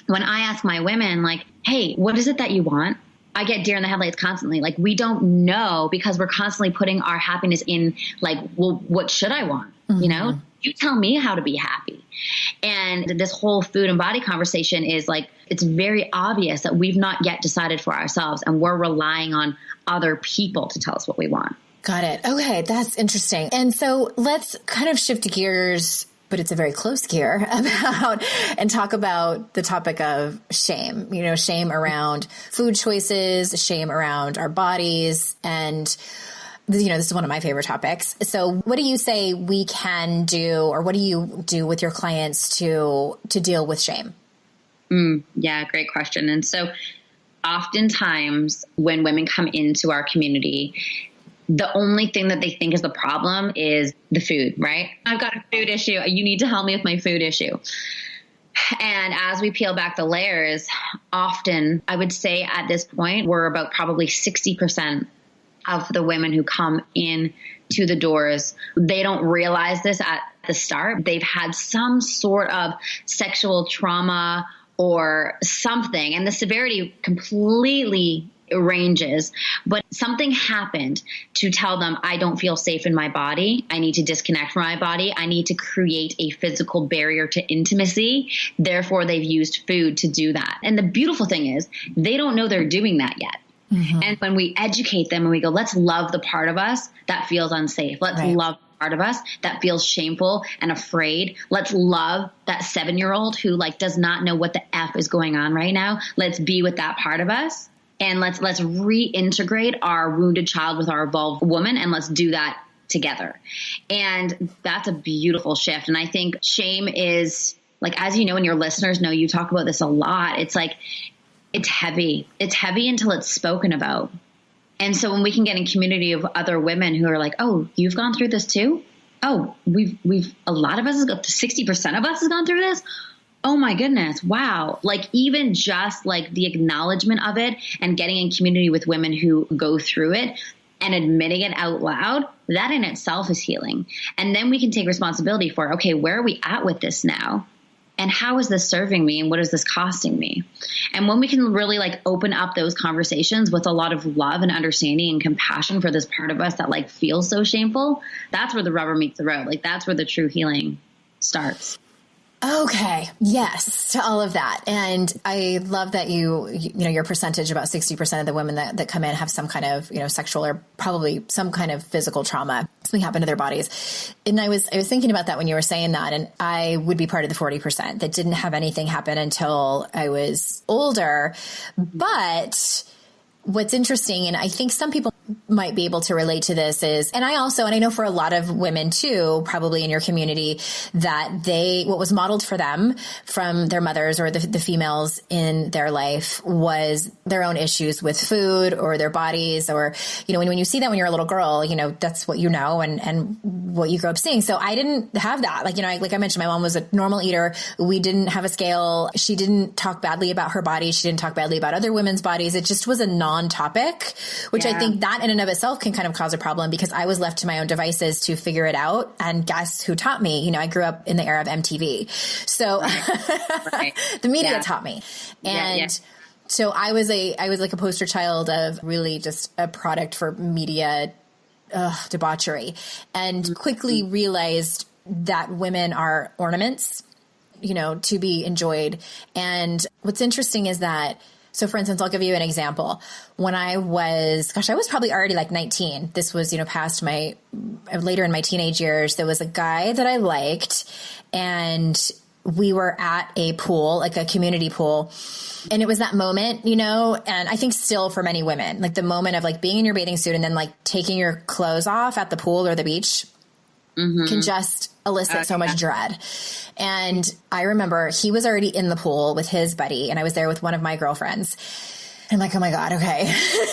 when I ask my women, like, hey, what is it that you want? I get deer in the headlights constantly. Like, we don't know because we're constantly putting our happiness in, like, well, what should I want? Mm-hmm. You know, you tell me how to be happy. And this whole food and body conversation is like, it's very obvious that we've not yet decided for ourselves and we're relying on other people to tell us what we want. Got it. Okay. That's interesting. And so let's kind of shift gears but it's a very close gear and talk about the topic of shame, shame around food choices, shame around our bodies. And, this is one of my favorite topics. So what do you say we can do, or what do you do with your clients to deal with shame? Yeah, great question. And so oftentimes when women come into our community, the only thing that they think is the problem is the food, right? I've got a food issue. You need to help me with my food issue. And as we peel back the layers, often I would say at this point, we're about probably 60% of the women who come in to the doors. They don't realize this at the start. They've had some sort of sexual trauma or something, and the severity completely ranges, but something happened to tell them, I don't feel safe in my body. I need to disconnect from my body. I need to create a physical barrier to intimacy. Therefore, they've used food to do that. And the beautiful thing is they don't know they're doing that yet. Mm-hmm. And when we educate them and we go, let's love the part of us that feels unsafe. Let's love the part of us that feels shameful and afraid. Let's love that 7-year-old who does not know what the F is going on right now. Let's be with that part of us. And let's reintegrate our wounded child with our evolved woman, and let's do that together. And that's a beautiful shift. And I think shame is, as you know, and your listeners know, you talk about this a lot. It's it's heavy. It's heavy until it's spoken about. And so when we can get in community of other women who are like, oh, you've gone through this too? Oh, a lot of us, 60% of us has gone through this. Oh my goodness. Wow. Even just the acknowledgement of it and getting in community with women who go through it and admitting it out loud, that in itself is healing. And then we can take responsibility for, okay, where are we at with this now? And how is this serving me? And what is this costing me? And when we can really open up those conversations with a lot of love and understanding and compassion for this part of us that feels so shameful, that's where the rubber meets the road. That's where the true healing starts. Okay. Yes. To all of that. And I love that your percentage, about 60% of the women that come in have some kind of, sexual or probably some kind of physical trauma, something happened to their bodies. And I was thinking about that when you were saying that, and I would be part of the 40% that didn't have anything happen until I was older. But what's interesting, and I think some people might be able to relate to this is, and I know for a lot of women too, probably in your community, that what was modeled for them from their mothers or the females in their life was their own issues with food or their bodies, or, when you see that when you're a little girl, that's what and what you grew up seeing. So I didn't have that. Like I mentioned, my mom was a normal eater. We didn't have a scale. She didn't talk badly about her body. She didn't talk badly about other women's bodies. It just was a non-topic, which I think that in and of itself can kind of cause a problem, because I was left to my own devices to figure it out. And guess who taught me? I grew up in the era of MTV. So the media taught me. And so I was like a poster child of really just a product for media debauchery, and quickly realized that women are ornaments, to be enjoyed. And what's interesting is that, so for instance, I'll give you an example. When I was probably already 19. This was, past later in my teenage years. There was a guy that I liked, and we were at a pool, a community pool. And it was that moment, and I think still for many women, the moment of being in your bathing suit and then taking your clothes off at the pool or the beach can just elicit so much dread. And I remember he was already in the pool with his buddy, and I was there with one of my girlfriends. I'm like, oh my God, okay.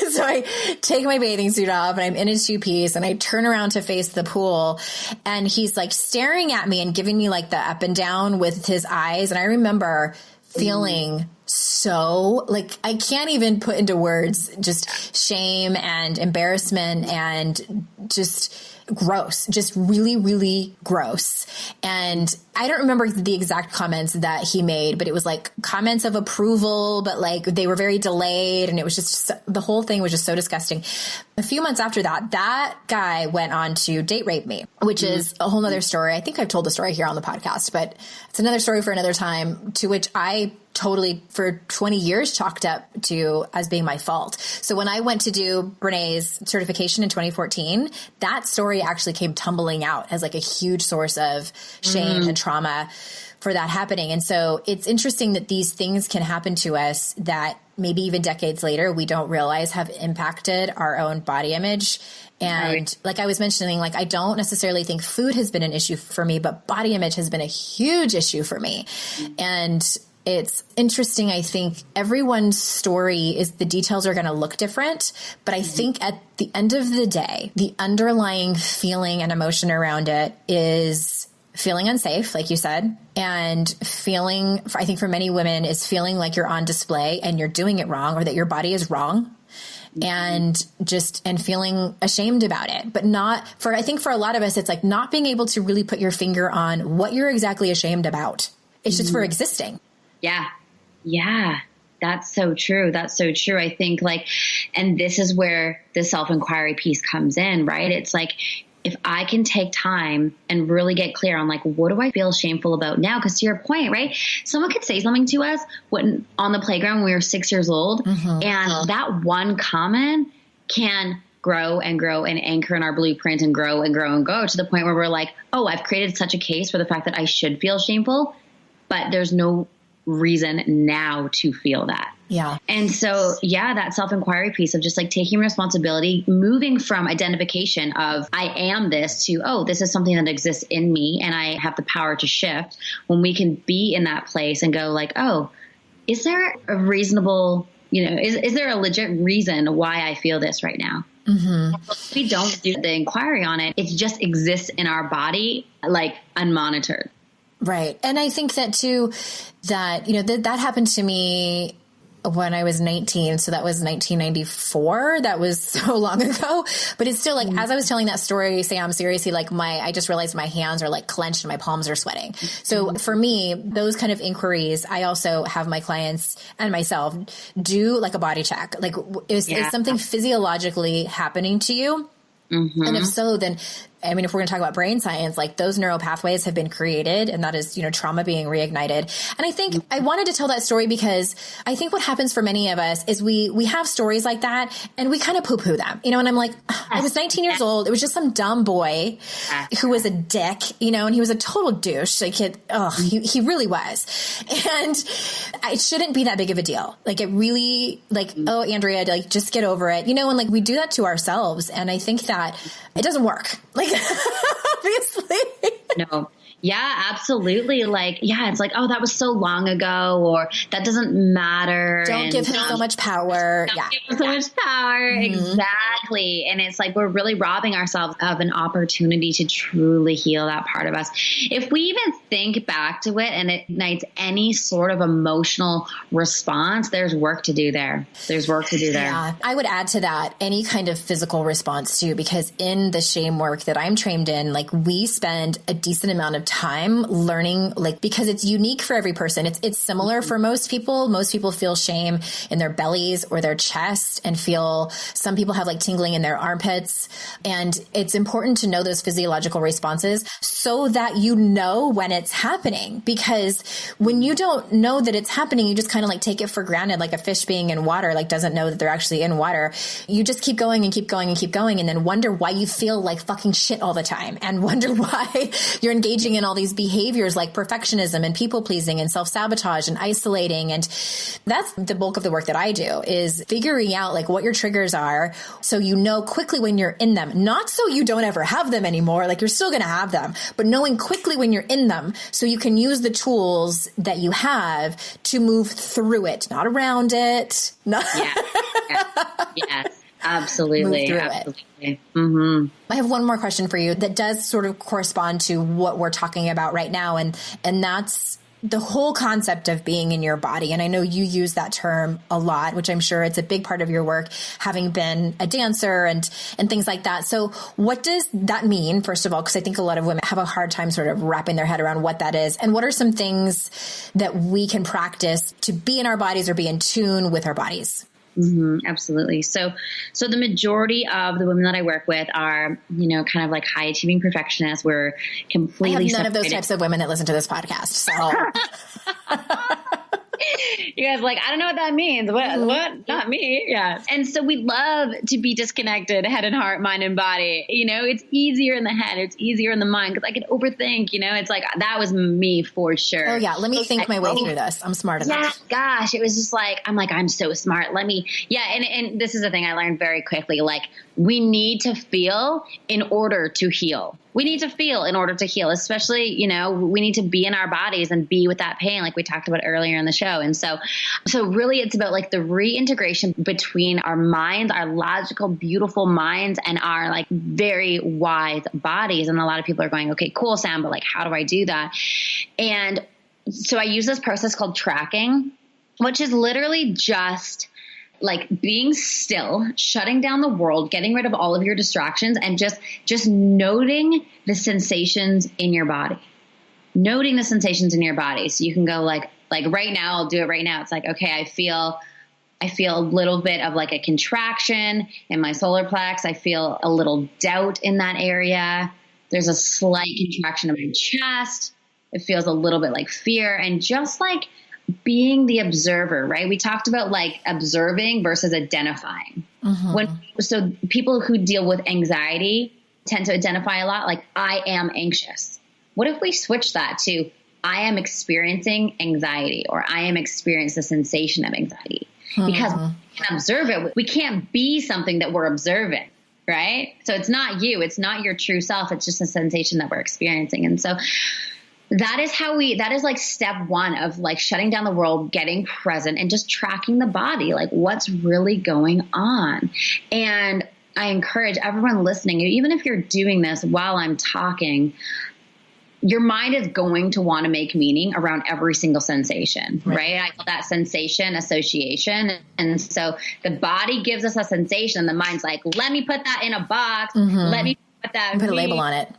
So I take my bathing suit off and I'm in a 2-piece, and I turn around to face the pool, and he's staring at me and giving me the up and down with his eyes. And I remember feeling so I can't even put into words, just shame and embarrassment and just gross, just really, really gross. And I don't remember the exact comments that he made, but it was comments of approval, but they were very delayed. And it was just, the whole thing was just so disgusting. A few months after that, that guy went on to date rape me, which is a whole nother story. I think I've told the story here on the podcast, but it's another story for another time, to which I totally for 20 years chalked up to as being my fault. So when I went to do Brené's certification in 2014, that story story actually came tumbling out as like a huge source of shame and trauma for that happening. And so it's interesting that these things can happen to us that maybe even decades later, we don't realize have impacted our own body image. And like I was mentioning, like, I don't necessarily think food has been an issue for me, but body image has been a huge issue for me. And it's interesting. I think everyone's story is the details are going to look different, but I think at the end of the day, the underlying feeling and emotion around it is feeling unsafe, like you said, and feeling, I think for many women, is feeling like you're on display and you're doing it wrong, or that your body is wrong, and feeling ashamed about it. But I think for a lot of us, it's like not being able to really put your finger on what you're exactly ashamed about. It's just for existing. Yeah. Yeah. That's so true. That's so true. I think and this is where the self-inquiry piece comes in, right? It's like, if I can take time and really get clear on what do I feel shameful about now? Because to your point, right? Someone could say something to us on the playground when we were 6 years old. And that one comment can grow and grow and anchor in our blueprint and grow and grow and go to the point where we're like, oh, I've created such a case for the fact that I should feel shameful, but there's no reason now to feel that. Yeah. And so, that self-inquiry piece of just taking responsibility, moving from identification of I am this to, oh, this is something that exists in me and I have the power to shift, when we can be in that place and go oh, is there a reasonable, is there a legit reason why I feel this right now? If we don't do the inquiry on it, it just exists in our body, unmonitored. Right. And I think that too, that happened to me when I was 19. So that was 1994. That was so long ago, but it's still as I was telling that story, Sam, seriously, I just realized my hands are clenched and my palms are sweating. So for me, those kind of inquiries, I also have my clients and myself do a body check. Is something physiologically happening to you? And if so, then, I mean, if we're going to talk about brain science, those neural pathways have been created, and that is, trauma being reignited. And I think I wanted to tell that story because I think what happens for many of us is we have stories like that and we kind of poo-poo them, and I'm like, I was 19 years old. It was just some dumb boy who was a dick, and he was a total douche. He really was. And it shouldn't be that big of a deal. It really, oh, Andrea, just get over it, and we do that to ourselves. And I think that it doesn't work. Obviously. No. Yeah, absolutely. It's oh, that was so long ago, or that doesn't matter. Don't give him so much power. Don't give him so much power. Exactly. And it's we're really robbing ourselves of an opportunity to truly heal that part of us. If we even think back to it and it ignites any sort of emotional response, there's work to do there. Yeah. I would add to that any kind of physical response too, because in the shame work that I'm trained in, we spend a decent amount of time learning, because it's unique for every person. It's similar for most people. Most people feel shame in their bellies or their chest, and some people have tingling in their armpits. And it's important to know those physiological responses so that when it's happening, because when you don't know that it's happening, you just kind of take it for granted, like a fish being in water, doesn't know that they're actually in water. You just keep going and keep going and keep going, and then wonder why you feel like fucking shit all the time, and wonder why you're engaging in all these behaviors like perfectionism and people pleasing and self-sabotage and isolating. And that's the bulk of the work that I do, is figuring out what your triggers are, so quickly when you're in them, not so you don't ever have them anymore. You're still going to have them, but knowing quickly when you're in them so you can use the tools that you have to move through it, not around it. Yes. Absolutely. Absolutely. I have one more question for you that does sort of correspond to what we're talking about right now. And that's the whole concept of being in your body. And I know you use that term a lot, which I'm sure it's a big part of your work, having been a dancer and things like that. So what does that mean, first of all? Because I think a lot of women have a hard time sort of wrapping their head around what that is. And what are some things that we can practice to be in our bodies or be in tune with our bodies? Absolutely. So the majority of the women that I work with are, kind of high achieving perfectionists. We're completely I have none of those types of women that listen to this podcast. So You guys are like, I don't know what that means. What? Not me. Yeah. And so we love to be disconnected, head and heart, mind and body. It's easier in the head. It's easier in the mind because I can overthink, it's like, that was me for sure. Oh yeah. Let me think my way through this. I'm smart enough. Yeah. Gosh. It was just like, I'm so smart. And this is the thing I learned very quickly. Like, we need to feel in order to heal. We need to feel in order to heal, especially, we need to be in our bodies and be with that pain, like we talked about earlier in the show. And so really it's about like the reintegration between our minds, our logical, beautiful minds, and our like very wise bodies. And a lot of people are going, okay, cool, Sam, but like, how do I do that? And so I use this process called tracking, which is literally just like being still, shutting down the world, getting rid of all of your distractions, and just noting the sensations in your body. Noting the sensations in your body. So you can go like right now, I'll do it right now. It's like, okay, I feel a little bit of like a contraction in my solar plex. I feel a little doubt in that area. There's a slight contraction of my chest. It feels a little bit like fear, and just like being the observer, right? We talked about like observing versus identifying. So people who deal with anxiety tend to identify a lot, like, I am anxious. What if we switch that to, I am experiencing anxiety, or I am experiencing the sensation of anxiety? Because we can observe it. We can't be something that we're observing, right? So it's not you. It's not your true self. It's just a sensation that we're experiencing. And so that is like step one of like shutting down the world, getting present, and just tracking the body, like what's really going on. And I encourage everyone listening, even if you're doing this while I'm talking, your mind is going to want to make meaning around every single sensation, right? I call that sensation association. And so the body gives us a sensation. The mind's like, let me put that in a box. Let me put that. Put a label on it.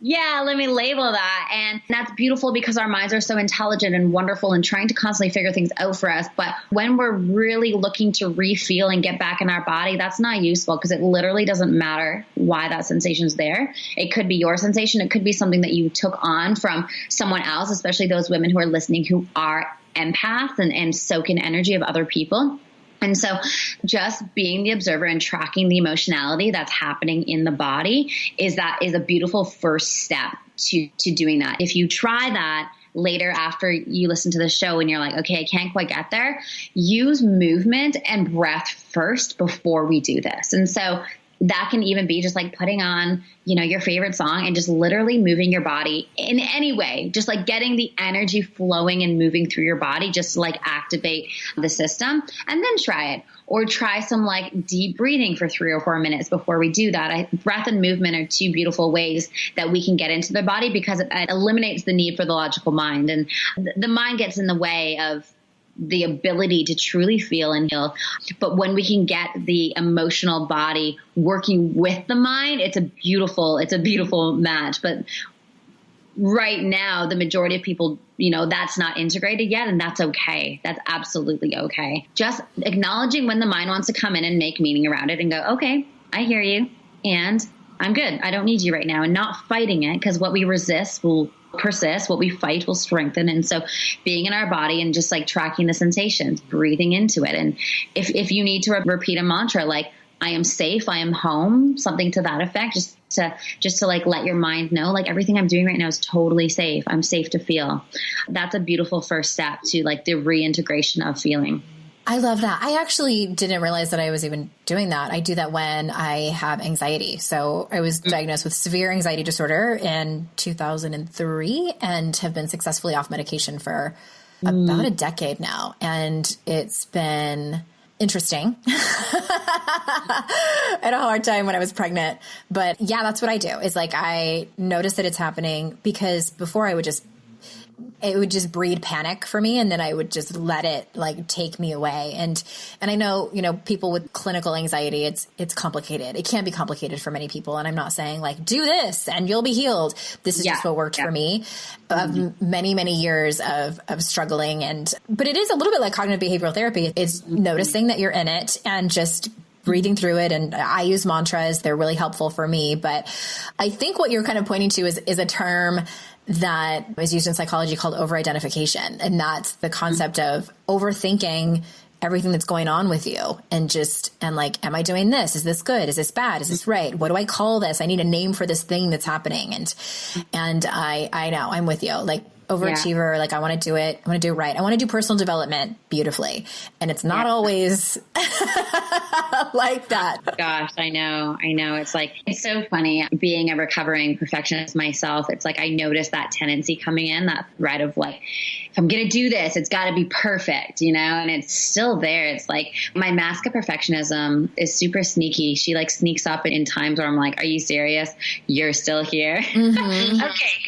Yeah, let me label that. And that's beautiful because our minds are so intelligent and wonderful and trying to constantly figure things out for us. But when we're really looking to re-feel and get back in our body, that's not useful because it literally doesn't matter why that sensation's there. It could be your sensation. It could be something that you took on from someone else, especially those women who are listening who are empaths and soak in energy of other people. And so just being the observer and tracking the emotionality that's happening in the body is a beautiful first step to doing that. If you try that later after you listen to the show and you're like, okay, I can't quite get there, use movement and breath first before we do this. And so that can even be just like putting on, your favorite song and just literally moving your body in any way, just like getting the energy flowing and moving through your body, just to like activate the system, and then try it. Or try some like deep breathing for 3 or 4 minutes before we do that. Breath and movement are two beautiful ways that we can get into the body because it eliminates the need for the logical mind. And the mind gets in the way of the ability to truly feel and heal. But when we can get the emotional body working with the mind, it's a beautiful match. But right now, the majority of people, that's not integrated yet. And that's okay. That's absolutely okay. Just acknowledging when the mind wants to come in and make meaning around it and go, okay, I hear you. And I'm good. I don't need you right now. And not fighting it, because what we resist will persist, what we fight will strengthen. And so being in our body and just like tracking the sensations, breathing into it. And if you need to repeat a mantra, like, I am safe, I am home, something to that effect, just to like let your mind know, like, everything I'm doing right now is totally safe. I'm safe to feel. That's a beautiful first step to like the reintegration of feeling. I love that. I actually didn't realize that I was even doing that. I do that when I have anxiety. So I was diagnosed with severe anxiety disorder in 2003 and have been successfully off medication for about a decade now. And it's been interesting. I had a hard time when I was pregnant, but yeah, that's what I do is like, I notice that it's happening because before it would just breed panic for me. And then I would just let it like take me away. And I know, people with clinical anxiety, it's complicated. It can be complicated for many people. And I'm not saying like, do this and you'll be healed. This is just what worked for me of many, many years of struggling. But it is a little bit like cognitive behavioral therapy. It's noticing that you're in it and just breathing through it. And I use mantras. They're really helpful for me. But I think what you're kind of pointing to is a term that is used in psychology called over-identification. And that's the concept of overthinking everything that's going on with you and like, am I doing this? Is this good? Is this bad? Is this right? What do I call this? I need a name for this thing that's happening. And I know I'm with you. Like, overachiever, like I want to do it. I want to do it right. I want to do personal development beautifully. And it's not always like that. Gosh, I know. It's like, it's so funny being a recovering perfectionist myself. It's like, I noticed that tendency coming in, that thread of like, if I'm going to do this, it's got to be perfect, and it's still there. It's like my mask of perfectionism is super sneaky. She like sneaks up in times where I'm like, are you serious? You're still here? Mm-hmm. Okay,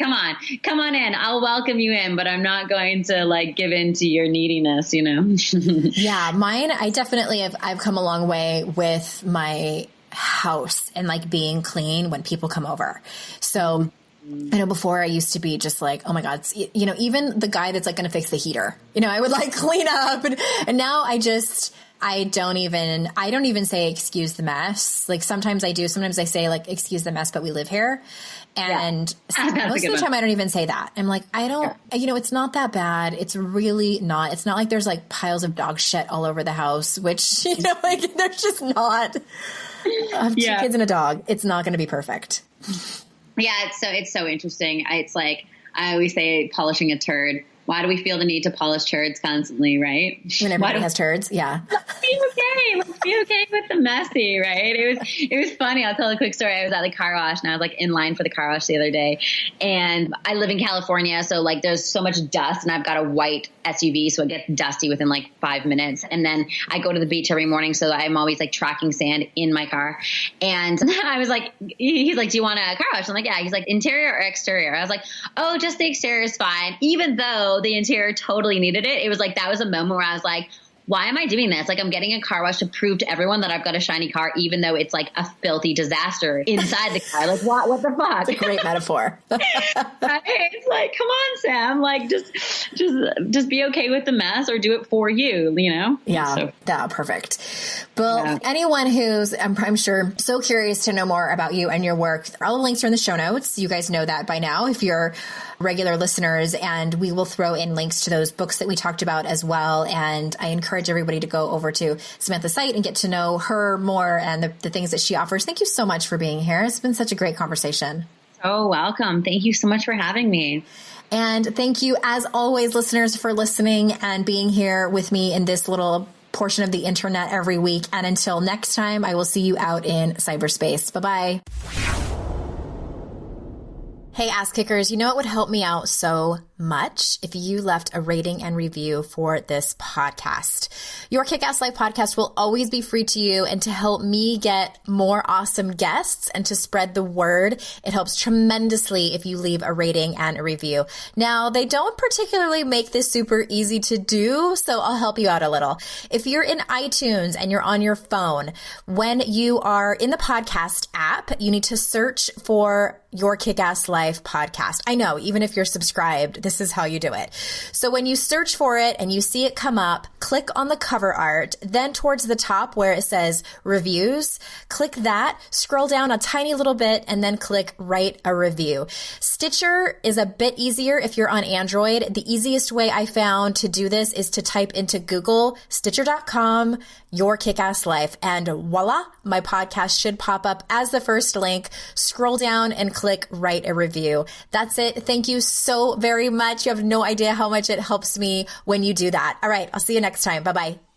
come on in. I'll welcome you in, but I'm not going to like give in to your neediness, Yeah, mine, I've come a long way with my house and like being clean when people come over. So I know before I used to be just like, oh my God, even the guy that's like going to fix the heater, I would like clean up and now I don't even say excuse the mess. Like sometimes I do. Sometimes I say like, excuse the mess, but we live here. And most of the time I don't even say that. I'm like, it's not that bad. It's really not. It's not like there's like piles of dog shit all over the house, which, like there's just not. I have 2 kids and a dog. It's not going to be perfect. Yeah. It's so interesting. It's like, I always say polishing a turd. Why do we feel the need to polish turds constantly, right? When everybody has turds, yeah. Let's be okay. Let's be okay with the messy, right? It was funny. I'll tell a quick story. I was at the car wash and I was like in line for the car wash the other day. And I live in California, so like there's so much dust and I've got a white SUV, so it gets dusty within like 5 minutes. And then I go to the beach every morning, so I'm always like tracking sand in my car. And I was like, he's like, do you want a car wash? I'm like, yeah. He's like, interior or exterior? I was like, oh, just the exterior is fine. Even though the interior totally needed it. It was like, that was a moment where I was like, why am I doing this? Like, I'm getting a car wash to prove to everyone that I've got a shiny car, even though it's like a filthy disaster inside the car. Like, what the fuck? It's a great metaphor. Right? It's like, come on, Sam. Like, just be okay with the mess or do it for you, Yeah, perfect. Well, anyone who's, I'm sure, so curious to know more about you and your work, all the links are in the show notes. You guys know that by now if you're regular listeners, and we will throw in links to those books that we talked about as well. And I encourage everybody to go over to Samantha's site and get to know her more and the things that she offers. Thank you so much for being here. It's been such a great conversation. Oh, welcome. Thank you so much for having me. And thank you, as always, listeners, for listening and being here with me in this little portion of the internet every week. And until next time, I will see you out in cyberspace. Bye-bye. Hey, ass kickers, you know what would help me out so much if you left a rating and review for this podcast. Your Kick-Ass Life podcast will always be free to you, and to help me get more awesome guests and to spread the word, it helps tremendously if you leave a rating and a review. Now, they don't particularly make this super easy to do, so I'll help you out a little. If you're in iTunes and you're on your phone, when you are in the podcast app, you need to search for Your Kick-Ass Life podcast. I know, even if you're subscribed, this is how you do it. So when you search for it and you see it come up, click on the cover art, then towards the top where it says reviews, click that, scroll down a tiny little bit, and then click write a review. Stitcher is a bit easier if you're on Android. The easiest way I found to do this is to type into Google, Stitcher.com, Your Kick-Ass Life, and voila, my podcast should pop up as the first link. Scroll down and click write a review. That's it. Thank you so very much. You have no idea how much it helps me when you do that. All right. I'll see you next time. Bye-bye.